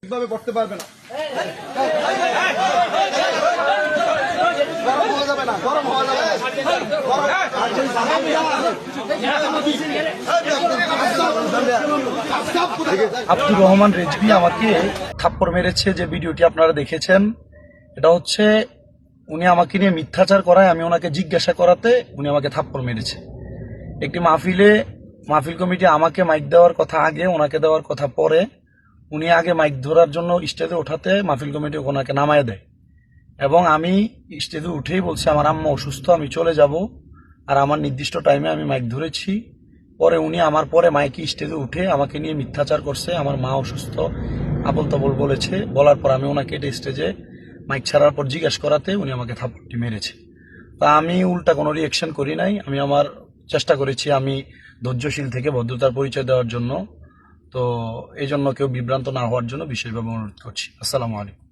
ঠিকভাবে পড়তে পারবে না। গরম হওয়া যাবে আব্দুর রহমান রেজভী আমাকে থাপ্পড় মেরেছে, যে ভিডিওটি আপনারা দেখেছেন। এটা হচ্ছে উনি আমাকে নিয়ে মিথ্যাচার করায় আমি ওনাকে জিজ্ঞাসা করাতে উনি আমাকে থাপ্পড় মেরেছে। একটি মাহফিল কমিটি আমাকে মাইক দেওয়ার কথা আগে, ওনাকে দেওয়ার কথা পরে। উনি আগে মাইক ধরার জন্য স্টেজে ওঠাতে মাহফিল কমিটি ওনাকে নামায় দেয়, এবং আমি স্টেজে উঠেই বলছি আমার আম্মা অসুস্থ, আমি চলে যাব, আর আমার নির্দিষ্ট টাইমে আমি মাইক ধরেছি। পরে উনি আমার পরে মাইকে স্টেজে উঠে আমাকে নিয়ে মিথ্যাচার করছে, আমার মা অসুস্থ আবল তাবল বলেছে। বলার পর আমি ওনাকে এটা স্টেজে মাইক ছাড়ার পর জিজ্ঞাসা করাতে উনি আমাকে থাপ্পড়টি মেরেছে। তা আমি উল্টা কোনো রিয়েকশন করি নাই, আমি আমার চেষ্টা করেছি আমি ধৈর্যশীল থেকে ভদ্রতার পরিচয় দেওয়ার জন্য। তো এই জন্য কেউ বিভ্রান্ত না হওয়ার জন্য বিশেষভাবে অনুরোধ করছি। আসসালামু আলাইকুম।